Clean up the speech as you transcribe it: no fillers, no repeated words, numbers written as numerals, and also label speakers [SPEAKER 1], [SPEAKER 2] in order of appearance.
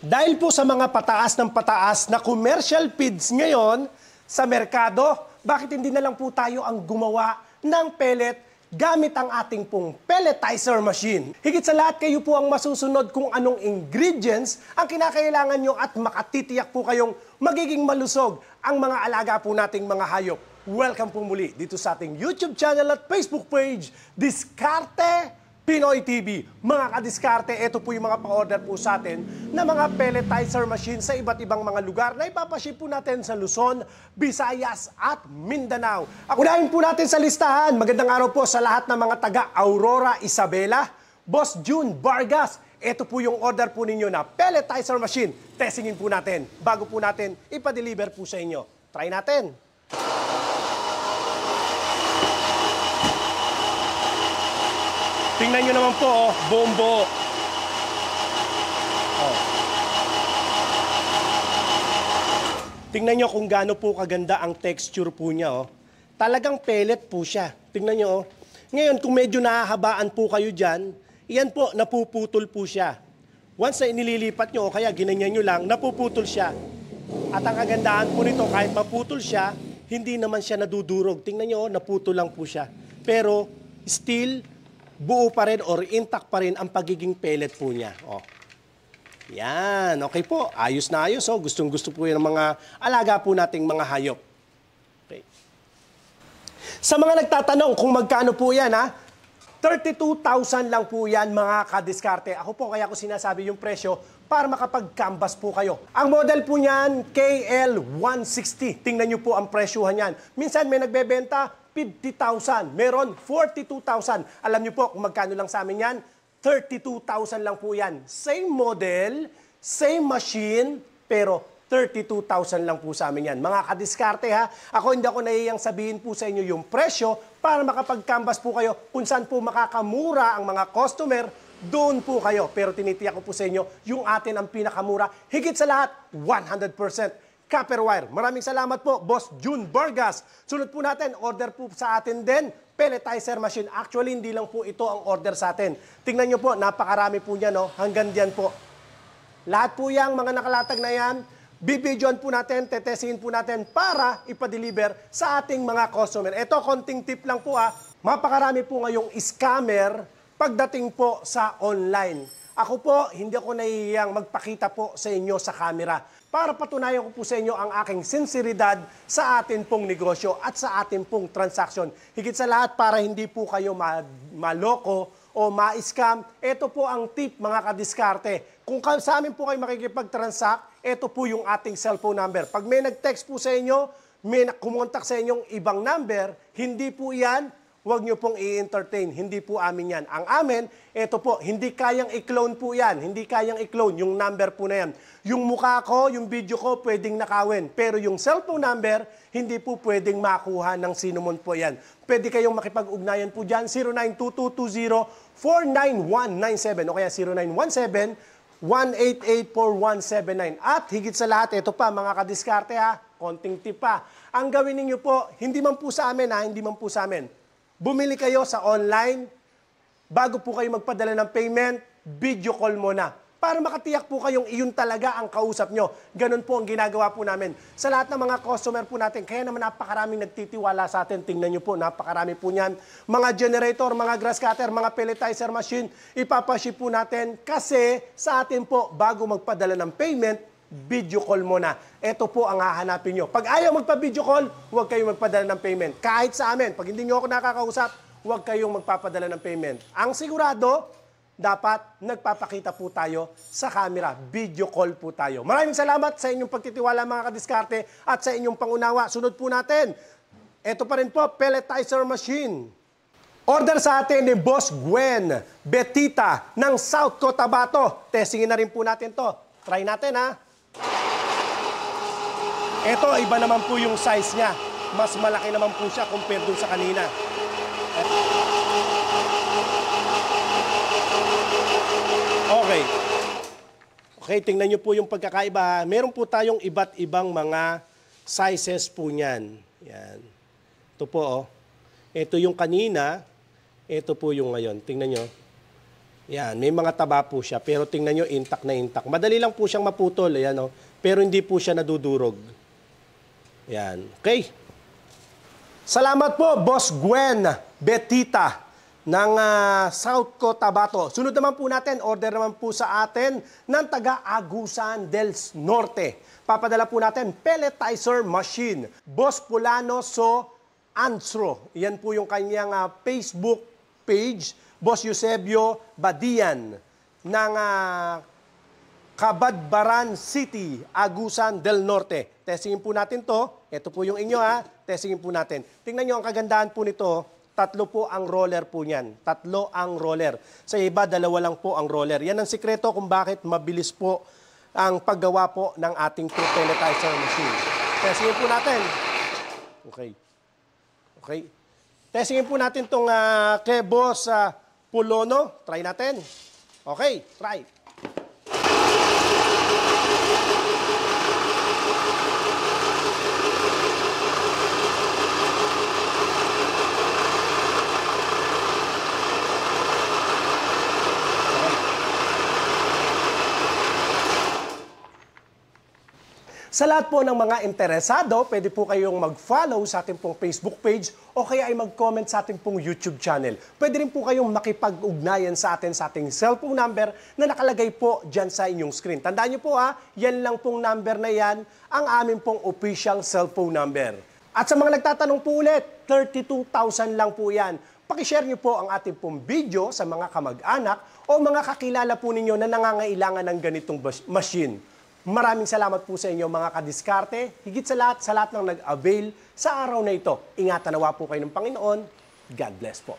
[SPEAKER 1] Dahil po sa mga pataas ng pataas na commercial feeds ngayon sa merkado, bakit hindi na lang po tayo ang gumawa ng pellet gamit ang ating pong pelletizer machine? Higit sa lahat, kayo po ang masusunod kung anong ingredients ang kinakailangan nyo at makatitiyak po kayong magiging malusog ang mga alaga po nating mga hayop. Welcome po muli dito sa ating YouTube channel at Facebook page, Diskarte Pinoy TV. Mga kadiskarte, ito po yung mga pa-order po sa atin na mga pelletizer machine sa iba't ibang mga lugar na ipapaship po natin sa Luzon, Visayas at Mindanao. Unahin po natin sa listahan. Magandang araw po sa lahat ng mga taga Aurora, Isabela. Boss June Vargas, ito po yung order po ninyo na pelletizer machine. Testingin po natin bago po natin ipa-deliver po sa inyo. Try natin. Tingnan nyo naman po, oh, buong buo. Oh. Tingnan nyo kung gaano po kaganda ang texture po niya. Oh. Talagang pellet po siya. Tingnan nyo. Oh. Ngayon, kung medyo nahahabaan po kayo dyan, yan po, napuputol po siya. Once na inililipat nyo, o kaya ginanyan nyo lang, napuputol siya. At ang kagandahan po nito, kahit maputol siya, hindi naman siya nadudurog. Tingnan nyo, oh, naputol lang po siya. Pero, still, buo pa rin or intact pa rin ang pagiging pellet po niya. Oh. Yan, okay po. Ayos na ayos. Oh. Gustong-gusto po yan ng mga alaga po nating mga hayop. Okay. Sa mga nagtatanong kung magkano po yan, ha? 32,000 lang po yan, mga kadiskarte. Ako po, kaya ko sinasabi yung presyo para makapag-canvas po kayo. Ang model po niyan, KL160. Tingnan nyo po ang presyuhan yan. Minsan may nagbebenta 50,000, meron 42,000. Alam niyo po kung magkano lang sa amin yan? 32,000 lang po yan. Same model, same machine, pero 32,000 lang po sa amin yan. Mga kadiskarte ha, ako hindi ako nahihiyang sabihin po sa inyo yung presyo para makapag-canvas po kayo kung saan po makakamura ang mga customer, doon po kayo. Pero tinitiyak ko po sa inyo, yung atin ang pinakamura, higit sa lahat, 100%. Copper wire. Maraming salamat po, Boss June Vargas. Sunod po natin, order po sa atin din, pelletizer machine. Actually, hindi lang po ito ang order sa atin. Tingnan nyo po, napakarami po niya, no? Hanggang diyan po. Lahat po yang mga nakalatag na yan, bibidyoan po natin, tetesingin po natin para ipa-deliver sa ating mga customer. Ito, konting tip lang po Mapakarami po ngayong scammer pagdating po sa online. Ako po, hindi ako nahihiyang magpakita po sa inyo sa camera para patunayan ko po sa inyo ang aking sinseridad sa atin pong negosyo at sa atin pong transaksyon. Higit sa lahat para hindi po kayo maloko o ma-scam, ito po ang tip mga kadiskarte. Kung sa amin po kayo makikipag-transact, ito po yung ating cellphone number. Pag may nag-text po sa inyo, may kumontak sa inyong ibang number, hindi po yan, huwag nyo pong i-entertain. Hindi po amin yan. Ang amin, ito po, hindi kayang i-clone po yan. Hindi kayang i-clone yung number po na yan. Yung mukha ko, yung video ko, pwedeng nakawin. Pero yung cellphone number, hindi po pwedeng makuha ng sinuman po yan. Pwede kayong makipag-ugnayan po dyan, 092220-49197 o kaya 0917-1884179. At higit sa lahat, ito pa mga kadiskarte ha, konting tip pa. Ang gawin ninyo po, hindi man po sa amin hindi man po sa amin. Bumili kayo sa online, bago po kayo magpadala ng payment, video call muna. Para makatiyak po kayong iyon talaga ang kausap nyo. Ganun po ang ginagawa po namin. Sa lahat ng mga customer po natin, kaya naman napakaraming nagtitiwala sa atin. Tingnan nyo po, napakarami po niyan. Mga generator, mga grass cutter, mga pelletizer machine, ipapaship po natin kasi sa atin po, bago magpadala ng payment, video call muna. Ito po ang hahanapin nyo. Pag ayaw magpa-video call, huwag kayong magpadala ng payment. Kahit sa amin, pag hindi nyo ako nakakausap, huwag kayong magpapadala ng payment. Ang sigurado, dapat nagpapakita po tayo sa camera. Video call po tayo. Maraming salamat sa inyong pagtitiwala mga kadiskarte at sa inyong pangunawa. Sunod po natin. Ito pa rin po, pelletizer machine. Order sa atin ni Boss Gwen Betita ng South Cotabato. Testingin na rin po natin to. Try natin ha. Ito, iba naman po yung size niya. Mas malaki naman po siya compared dun sa kanina. Okay. Okay, tingnan nyo po yung pagkakaiba. Meron po tayong iba't ibang mga sizes po niyan. Yan. Ito po, oh. Ito yung kanina. Ito po yung ngayon. Tingnan nyo. Yan, may mga taba po siya, pero tingnan nyo, intact na intact. Madali lang po siyang maputol, ayan, oh, pero hindi po siya nadudurog. Yan, okay. Salamat po, Boss Gwen Betita ng South Cotabato. Sunod naman po natin, order naman po sa atin ng taga Agusan del Norte. Papadala po natin, pelletizer machine. Boss Pulano Ansro. Yan po yung kanyang Facebook page. Boss Eusebio Badian ng Cabadbaran City, Agusan del Norte. Testingin po natin to. Ito po yung inyo Testingin po natin. Tingnan nyo ang kagandahan po nito. 3 po ang roller po niyan. 3 ang roller. Sa iba, 2 lang po ang roller. Yan ang sikreto kung bakit mabilis po ang paggawa po ng ating pelletizer machine. Testingin po natin. Okay. Okay. Testingin po natin itong kay Boss Pulono. Try natin. Okay, try. Sa lahat po ng mga interesado, pwede po kayong mag-follow sa ating pong Facebook page o kaya ay mag-comment sa ating pong YouTube channel. Pwede rin po kayong makipag-ugnayan sa ating cellphone number na nakalagay po dyan sa inyong screen. Tandaan niyo po yan lang pong number na yan, ang aming pong official cellphone number. At sa mga nagtatanong po ulit, 32,000 lang po yan. Pakishare niyo po ang ating pong video sa mga kamag-anak o mga kakilala po ninyo na nangangailangan ng ganitong machine. Maraming salamat po sa inyo mga kadiskarte. Higit sa lahat ng nag-avail sa araw na ito. Ingatan nawa po kayo ng Panginoon. God bless po.